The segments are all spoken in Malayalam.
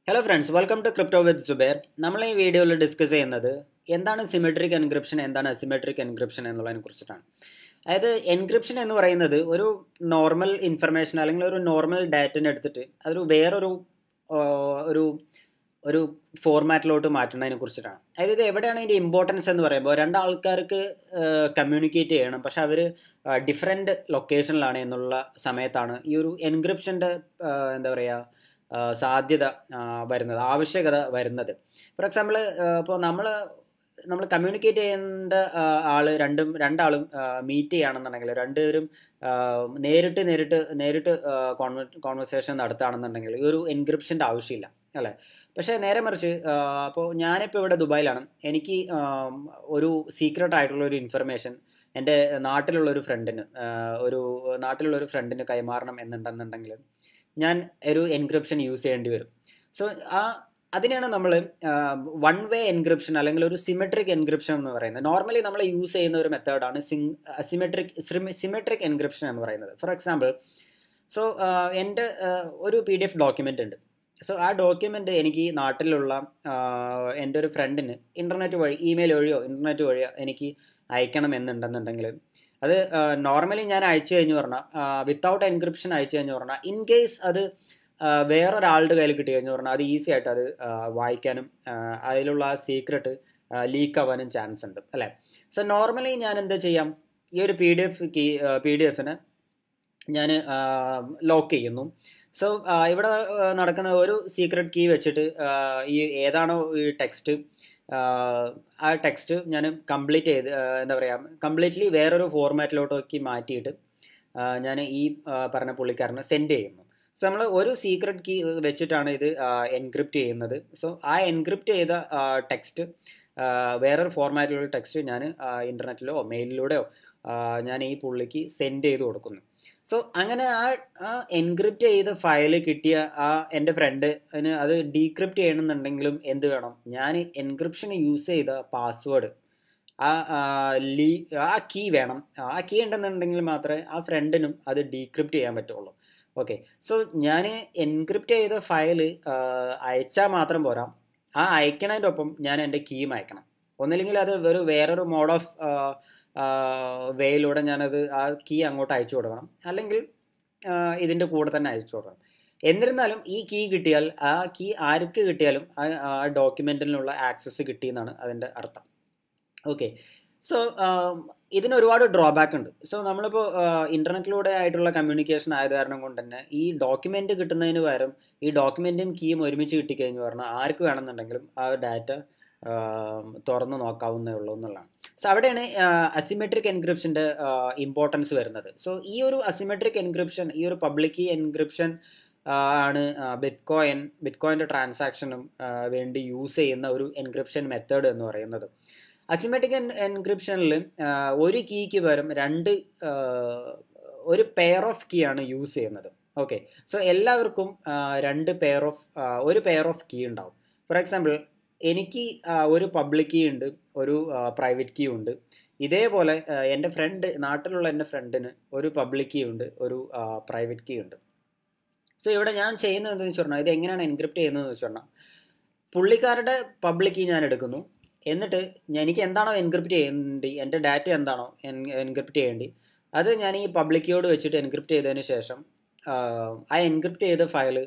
Hello friends, welcome to crypto with Suber. നമ്മൾ ഈ വീഡിയോയിൽ ഡിസ്കസ് ചെയ്യുന്നത് എന്താണ് സിമെട്രിക് എൻക്രിപ്ഷൻ, എന്താണ് അസിമെട്രിക് എൻക്രിപ്ഷൻ എന്നുള്ളതിനെ കുറിച്ചിട്ടാണ്. അതായത് എൻക്രിപ്ഷൻ എന്ന് പറയുന്നത് ഒരു നോർമൽ ഇൻഫർമേഷൻ അല്ലെങ്കിൽ ഒരു നോർമൽ ഡാറ്റനെ എടുത്തിട്ട് അതൊരു വേറൊരു ഒരു ഒരു ഫോർമാറ്റിലോട്ട് മാറ്റുന്നതിനെ കുറിച്ചിട്ടാണ്. അതായത് ഇത് എവിടെയാണ് ഇതിൻ്റെ ഇമ്പോർട്ടൻസ് എന്ന് പറയുമ്പോൾ, രണ്ടാൾക്കാർക്ക് കമ്മ്യൂണിക്കേറ്റ് ചെയ്യണം, പക്ഷെ അവർ ഡിഫറെൻറ്റ് ലൊക്കേഷനിലാണ് എന്നുള്ള സമയത്താണ് ഈ ഒരു എൻക്രിപ്ഷൻ്റെ എന്താ പറയുക സാധ്യത വരുന്നത്, ആവശ്യകത വരുന്നത്. ഫോർ എക്സാമ്പിൾ, ഇപ്പോൾ നമ്മൾ കമ്മ്യൂണിക്കേറ്റ് ചെയ്യേണ്ട രണ്ടാളും മീറ്റ് ചെയ്യുകയാണെന്നുണ്ടെങ്കിൽ, രണ്ടുപേരും നേരിട്ട് കോൺവെർസേഷൻ നടത്തുകയാണെന്നുണ്ടെങ്കിൽ ഈ ഒരു എൻക്രിപ്ഷൻ്റെ ആവശ്യമില്ല, അല്ലേ? പക്ഷേ നേരെ മറിച്ച് അപ്പോൾ ഞാനിപ്പോൾ ഇവിടെ ദുബായിലാണ്. എനിക്ക് ഒരു സീക്രട്ട് ആയിട്ടുള്ള ഒരു ഇൻഫർമേഷൻ എൻ്റെ നാട്ടിലുള്ളൊരു ഫ്രണ്ടിന് കൈമാറണം എന്നുണ്ടെന്നുണ്ടെങ്കിൽ ഞാൻ ഒരു എൻക്രിപ്ഷൻ യൂസ് ചെയ്യേണ്ടി വരും. സോ അതിനെയാണ് നമ്മൾ വൺ വേ എൻക്രിപ്ഷൻ അല്ലെങ്കിൽ ഒരു സിമെട്രിക് എൻക്രിപ്ഷൻ എന്ന് പറയുന്നത്. നോർമലി നമ്മൾ യൂസ് ചെയ്യുന്ന ഒരു മെത്തേഡാണ് സിമെട്രിക് എൻക്രിപ്ഷൻ എന്ന് പറയുന്നത്. ഫോർ എക്സാമ്പിൾ, സോ എൻ്റെ ഒരു PDF ഡോക്യുമെൻ്റ് ഉണ്ട്. സോ ആ ഡോക്യുമെൻ്റ് എനിക്ക് നാട്ടിലുള്ള എൻ്റെ ഒരു ഫ്രണ്ടിന് ഇമെയിൽ വഴിയോ ഇൻ്റർനെറ്റ് വഴിയോ എനിക്ക് അയക്കണം എന്നുണ്ടെന്നുണ്ടെങ്കിൽ, അത് നോർമലി ഞാൻ അയച്ചു കഴിഞ്ഞു പറഞ്ഞാൽ, വിത്തൗട്ട് എൻക്രിപ്ഷൻ അയച്ചു കഴിഞ്ഞു പറഞ്ഞാൽ, ഇൻ കേസ് അത് വേറൊരാളുടെ കയ്യിൽ കിട്ടി കഴിഞ്ഞു പറഞ്ഞാൽ അത് ഈസി ആയിട്ട് അത് വായിക്കാനും അതിലുള്ള ആ സീക്രട്ട് ലീക്ക് ആവാനും ചാൻസ് ഉണ്ട്, അല്ലേ? സോ നോർമലി ഞാൻ എന്താ ചെയ്യാം, ഈ ഒരു PDF-നെ ഞാൻ ലോക്ക് ചെയ്യുന്നു. സോ ഇവിടെ നടക്കുന്ന ഒരു സീക്രട്ട് കീ വെച്ചിട്ട് ഈ ഏതാണോ ഈ ടെക്സ്റ്റ്, ആ ടെക്സ്റ്റ് ഞാൻ കംപ്ലീറ്റ്ലി വേറൊരു ഫോർമാറ്റിലോട്ടൊക്കെ മാറ്റിയിട്ട് ഞാൻ ഈ പറഞ്ഞ പുള്ളിക്കാരന് സെൻഡ് ചെയ്യുന്നു. സോ നമ്മൾ ഒരു സീക്രട്ട് കീ വെച്ചിട്ടാണ് ഇത് എൻക്രിപ്റ്റ് ചെയ്യുന്നത്. സോ ആ എൻക്രിപ്റ്റ് ചെയ്ത ടെക്സ്റ്റ്, വേറൊരു ഫോർമാറ്റിലുള്ള ടെക്സ്റ്റ് ഞാൻ ഇൻ്റർനെറ്റിലോ മെയിലിലൂടെയോ ഞാൻ ഈ പുള്ളിക്ക് സെൻഡ് ചെയ്ത് കൊടുക്കുന്നു. സോ അങ്ങനെ ആ എൻക്രിപ്റ്റ് ചെയ്ത ഫയൽ കിട്ടിയ എൻ്റെ ഫ്രണ്ടിന് അത് ഡീക്രിപ്റ്റ് ചെയ്യണമെന്നുണ്ടെങ്കിലും എന്ത് വേണം, ഞാൻ എൻക്രിപ്ഷന് യൂസ് ചെയ്ത പാസ്വേഡ്, ആ കീ വേണം. ആ കീ ഉണ്ടെന്നുണ്ടെങ്കിൽ മാത്രമേ ആ ഫ്രണ്ടിനും അത് ഡീക്രിപ്റ്റ് ചെയ്യാൻ പറ്റുള്ളൂ. ഓക്കെ, സോ ഞാൻ എൻക്രിപ്റ്റ് ചെയ്ത ഫയൽ അയച്ചാൽ മാത്രം പോരാ, ആ അയക്കണതിൻ്റെ ഒപ്പം ഞാൻ എൻ്റെ കീയും അയക്കണം. ഒന്നില്ലെങ്കിൽ അത് വേറൊരു മോഡ് ഓഫ് വേയിലൂടെ ഞാനത് ആ കീ അങ്ങോട്ട് അയച്ചു കൊടുക്കണം, അല്ലെങ്കിൽ ഇതിൻ്റെ കൂടെ തന്നെ അയച്ചു കൊടുക്കണം. എന്നിരുന്നാലും ഈ കീ കിട്ടിയാൽ, ആ കീ ആർക്ക് കിട്ടിയാലും ആ ഡോക്യുമെൻറ്റിനുള്ള ആക്സസ് കിട്ടിയെന്നാണ് അതിൻ്റെ അർത്ഥം. ഓക്കെ, സോ ഇതിന് ഒരുപാട് ഡ്രോബാക്ക് ഉണ്ട്. സോ നമ്മളിപ്പോൾ ഇൻ്റർനെറ്റിലൂടെ ആയിട്ടുള്ള കമ്മ്യൂണിക്കേഷൻ ആയത് കാരണം കൊണ്ട് തന്നെ ഈ ഡോക്യുമെൻ്റ് കിട്ടുന്നതിന് പകരം ഈ ഡോക്യുമെൻറ്റും കീയും ഒരുമിച്ച് കിട്ടിക്കഴിഞ്ഞ് പറഞ്ഞാൽ ആർക്ക് വേണമെന്നുണ്ടെങ്കിലും ആ ഡാറ്റ തുറന്ന് നോക്കാവുന്നേ ഉള്ളൂ എന്നുള്ളതാണ്. സോ അവിടെയാണ് അസിമെട്രിക് എൻക്രിപ്ഷൻ്റെ ഇമ്പോർട്ടൻസ് വരുന്നത്. സോ ഈ ഒരു അസിമെട്രിക് എൻക്രിപ്ഷൻ, ഈ ഒരു പബ്ലിക് കീ എൻക്രിപ്ഷൻ ആണ് ബിറ്റ്കോയിൻ്റെ ട്രാൻസാക്ഷനും വേണ്ടി യൂസ് ചെയ്യുന്ന ഒരു എൻക്രിപ്ഷൻ മെത്തേഡ് എന്ന് പറയുന്നത്. അസിമെട്രിക് എൻക്രിപ്ഷനിൽ ഒരു കീക്ക് പകരം ഒരു പെയർ ഓഫ് കീ ആണ് യൂസ് ചെയ്യുന്നത്. ഓക്കെ, സോ എല്ലാവർക്കും ഒരു പെയർ ഓഫ് കീ ഉണ്ടാവും. ഫോർ എക്സാമ്പിൾ, എനിക്ക് ഒരു പബ്ലിക് കീ ഉണ്ട്, ഒരു പ്രൈവറ്റ് കീ ഉണ്ട്. ഇതേപോലെ നാട്ടിലുള്ള എൻ്റെ ഫ്രണ്ടിന് ഒരു പബ്ലിക് കീ ഉണ്ട്, ഒരു പ്രൈവറ്റ് കീ ഉണ്ട്. സോ ഇവിടെ ഞാൻ ചെയ്യുന്നത് എന്താണെന്ന് വെച്ച് പറഞ്ഞാൽ, ഇത് എങ്ങനെയാണ് എൻക്രിപ്റ്റ് ചെയ്യുന്നതെന്ന് വെച്ച് പറഞ്ഞാൽ, പുള്ളിക്കാരുടെ പബ്ലിക് കീ ഞാൻ എടുക്കുന്നു. എന്നിട്ട് എനിക്ക് എന്താണോ എൻക്രിപ്റ്റ് ചെയ്യേണ്ടി, എൻ്റെ ഡാറ്റ എന്താണോ എൻക്രിപ്റ്റ് ചെയ്യേണ്ടി, അത് ഞാൻ ഈ പബ്ലിക് കീയോട് വെച്ചിട്ട് എൻക്രിപ്റ്റ് ചെയ്തതിന് ശേഷം ആ എൻക്രിപ്റ്റ് ചെയ്ത ഫയൽ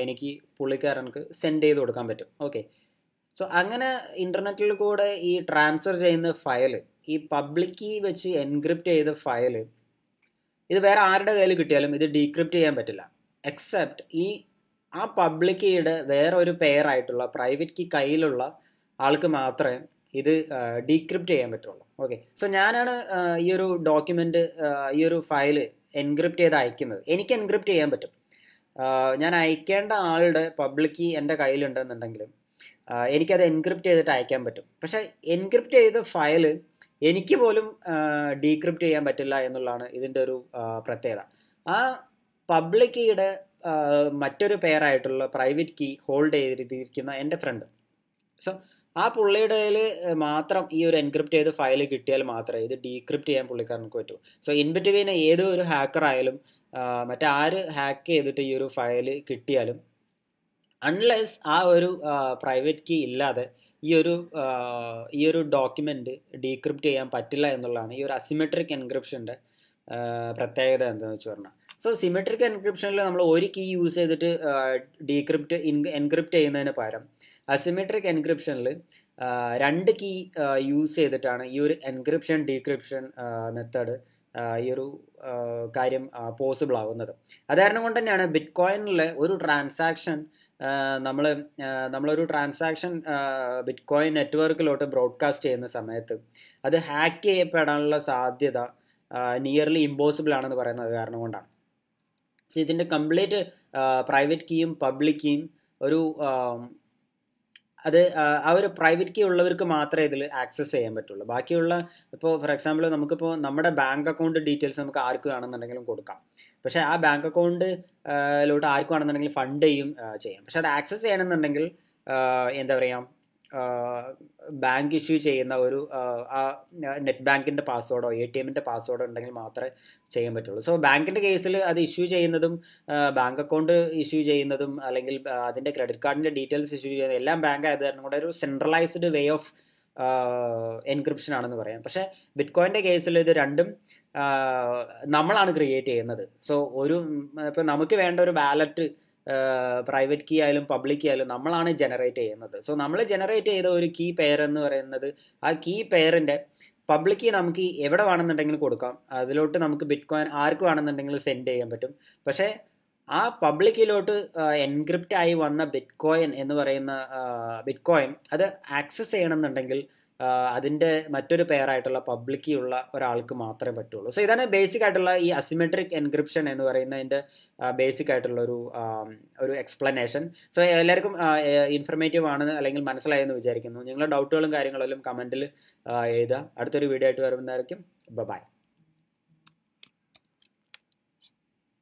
എനിക്ക് പുള്ളിക്കാരനക്ക് സെൻഡ് ചെയ്ത് കൊടുക്കാൻ പറ്റും. ഓക്കെ, സോ അങ്ങനെ ഇൻ്റർനെറ്റിൽ കൂടെ ഈ ട്രാൻസ്ഫർ ചെയ്യുന്ന ഫയൽ, ഈ പബ്ലിക് കീ വെച്ച് എൻക്രിപ്റ്റ് ചെയ്ത ഫയൽ, ഇത് വേറെ ആരുടെ കയ്യിൽ കിട്ടിയാലും ഇത് ഡീക്രിപ്റ്റ് ചെയ്യാൻ പറ്റില്ല. എക്സെപ്റ്റ് ആ പബ്ലിക് കീയുടെ വേറെ ഒരു പെയർ ആയിട്ടുള്ള പ്രൈവറ്റ് കീ കയ്യിലുള്ള ആൾക്ക് മാത്രമേ ഇത് ഡീക്രിപ്റ്റ് ചെയ്യാൻ പറ്റുള്ളൂ. ഓക്കെ, സോ ഞാനാണ് ഈ ഒരു ഡോക്യുമെൻ്റ്, ഈ ഒരു ഫയൽ എൻക്രിപ്റ്റ് ചെയ്ത് അയക്കുന്നത്. എനിക്ക് എൻക്രിപ്റ്റ് ചെയ്യാൻ പറ്റും. ഞാൻ അയക്കേണ്ട ആളുടെ പബ്ലിക് കീ എൻ്റെ കയ്യിലുണ്ടെന്നുണ്ടെങ്കിലും എനിക്കത് എൻക്രിപ്റ്റ് ചെയ്തിട്ട് അയക്കാൻ പറ്റും. പക്ഷേ എൻക്രിപ്റ്റ് ചെയ്ത ഫയൽ എനിക്ക് പോലും ഡീക്രിപ്റ്റ് ചെയ്യാൻ പറ്റില്ല എന്നുള്ളതാണ് ഇതിൻ്റെ ഒരു പ്രത്യേകത. ആ പബ്ലിക് കീയുടെ മറ്റൊരു പെയറായിട്ടുള്ള പ്രൈവറ്റ് കീ ഹോൾഡ് ചെയ്തിരിക്കുന്ന എൻ്റെ ഫ്രണ്ട്, സോ ആ പുള്ളിയുടെ കയ്യിൽ മാത്രം ഈ ഒരു എൻക്രിപ്റ്റ് ചെയ്ത ഫയൽ കിട്ടിയാൽ മാത്രമേ ഇത് ഡീക്രിപ്റ്റ് ചെയ്യാൻ പുള്ളിക്കാരനക്ക് പറ്റൂ. സോ ഇൻ ബിറ്റ്വീൻ ഏതൊരു ഹാക്കർ ആയാലും മറ്റാര് ഹാക്ക് ചെയ്തിട്ട് ഈ ഒരു ഫയൽ കിട്ടിയാലും അൺലെസ് ആ ഒരു പ്രൈവറ്റ് കീ ഇല്ലാതെ ഈ ഒരു ഡോക്യുമെൻ്റ് ഡീക്രിപ്റ്റ് ചെയ്യാൻ പറ്റില്ല എന്നുള്ളതാണ് ഈ ഒരു അസിമെട്രിക് എൻക്രിപ്ഷൻ്റെ പ്രത്യേകത എന്താണെന്ന് വെച്ച് പറഞ്ഞാൽ. സോ സിമെട്രിക് എൻക്രിപ്ഷനിൽ നമ്മൾ ഒരു കീ യൂസ് ചെയ്തിട്ട് എൻക്രിപ്റ്റ് ചെയ്യുന്നതിന് പകരം അസിമെട്രിക് എൻക്രിപ്ഷനിൽ രണ്ട് കീ യൂസ് ചെയ്തിട്ടാണ് ഈ ഒരു എൻക്രിപ്ഷൻ ഡീക്രിപ്ഷൻ മെത്തേഡ് ഈ ഒരു കാര്യം പോസിബിൾ ആവുന്നത്. അത് കാരണം കൊണ്ട് തന്നെയാണ് ബിറ്റ് കോയിനിലെ ഒരു ട്രാൻസാക്ഷൻ നമ്മളൊരു ട്രാൻസാക്ഷൻ ബിറ്റ് കോയിൻ നെറ്റ്വർക്കിലോട്ട് ബ്രോഡ്കാസ്റ്റ് ചെയ്യുന്ന സമയത്ത് അത് ഹാക്ക് ചെയ്യപ്പെടാനുള്ള സാധ്യത നിയർലി ഇമ്പോസിബിൾ ആണെന്ന് പറയുന്നത് കാരണം കൊണ്ടാണ്. സോ ഇതിൻ്റെ കംപ്ലീറ്റ് പ്രൈവറ്റ് കീയും പബ്ലിക് കീയും ആ ഒരു പ്രൈവറ്റ് കീ ഉള്ളവർക്ക് മാത്രമേ ഇതിൽ ആക്സസ് ചെയ്യാൻ പറ്റുള്ളൂ. ബാക്കിയുള്ള ഇപ്പോൾ ഫോർ എക്സാമ്പിൾ നമുക്കിപ്പോൾ നമ്മുടെ ബാങ്ക് അക്കൗണ്ട് ഡീറ്റെയിൽസ് നമുക്ക് ആർക്ക് വേണമെന്നുണ്ടെങ്കിലും കൊടുക്കാം. പക്ഷേ ആ ബാങ്ക് അക്കൗണ്ടിലോട്ട് ആർക്ക് വേണമെന്നുണ്ടെങ്കിൽ ഫണ്ട് ചെയ്യാം. പക്ഷെ അത് ആക്സസ് ചെയ്യണമെന്നുണ്ടെങ്കിൽ എന്താ പറയുക, ബാങ്ക് ഇഷ്യൂ ചെയ്യുന്ന നെറ്റ് ബാങ്കിൻ്റെ പാസ്വേഡോ ATMൻ്റെ പാസ്വേഡോ ഉണ്ടെങ്കിൽ മാത്രമേ ചെയ്യാൻ പറ്റുള്ളൂ. സോ ബാങ്കിൻ്റെ കേസിൽ അത് ഇഷ്യൂ ചെയ്യുന്നതും ബാങ്ക് അക്കൗണ്ട് ഇഷ്യൂ ചെയ്യുന്നതും അല്ലെങ്കിൽ അതിൻ്റെ ക്രെഡിറ്റ് കാർഡിൻ്റെ ഡീറ്റെയിൽസ് ഇഷ്യൂ ചെയ്യുന്നത് എല്ലാം ബാങ്ക് ആയത് കാരണം കൂടെ ഒരു സെൻട്രലൈസ്ഡ് വേ ഓഫ് എൻക്രിപ്ഷൻ ആണെന്ന് പറയാം. പക്ഷേ ബിറ്റ് കോയിൻ്റെ കേസിൽ ഇത് രണ്ടും നമ്മളാണ് ക്രിയേറ്റ് ചെയ്യുന്നത്. സോ ഇപ്പോൾ നമുക്ക് വേണ്ട ഒരു വാലറ്റ് പ്രൈവറ്റ് കീ ആയാലും പബ്ലിക് കീ ആയാലും നമ്മളാണ് ജനറേറ്റ് ചെയ്യുന്നത്. സോ നമ്മൾ ജനറേറ്റ് ചെയ്ത ഒരു കീ പെയർ എന്ന് പറയുന്നത് ആ കീ പെയറിൻ്റെ പബ്ലിക് കീ നമുക്ക് എവിടെ വേണമെന്നുണ്ടെങ്കിലും കൊടുക്കാം. അതിലോട്ട് നമുക്ക് ബിറ്റ് കോയിൻ ആർക്ക് വേണമെന്നുണ്ടെങ്കിലും സെൻഡ് ചെയ്യാൻ പറ്റും. പക്ഷേ ആ പബ്ലിക് കീയിലോട്ട് എൻക്രിപ്റ്റ് ആയി വന്ന ബിറ്റ് കോയിൻ എന്ന് പറയുന്ന ബിറ്റ് കോയിൻ അത് ആക്സസ് ചെയ്യണമെന്നുണ്ടെങ്കിൽ അതിൻ്റെ മറ്റൊരു പെയറായിട്ടുള്ള പബ്ലിക് കീ ഉള്ള ഒരാൾക്ക് മാത്രമേ പറ്റുള്ളൂ. സോ ഇതാണ് ബേസിക് ആയിട്ടുള്ള ഈ അസിമെട്രിക് എൻക്രിപ്ഷൻ എന്ന് പറയുന്നതിൻ്റെ ബേസിക് ആയിട്ടുള്ള ഒരു എക്സ്പ്ലനേഷൻ. സോ എല്ലാവർക്കും ഇൻഫർമേറ്റീവ് ആണ് അല്ലെങ്കിൽ മനസ്സിലായെന്ന് വിചാരിക്കുന്നു. നിങ്ങളുടെ ഡൗട്ടുകളും കാര്യങ്ങളെല്ലാം കമൻറ്റിൽ എഴുതുക. അടുത്തൊരു വീഡിയോ ആയിട്ട് വരുന്നതായിരിക്കും. ബൈ.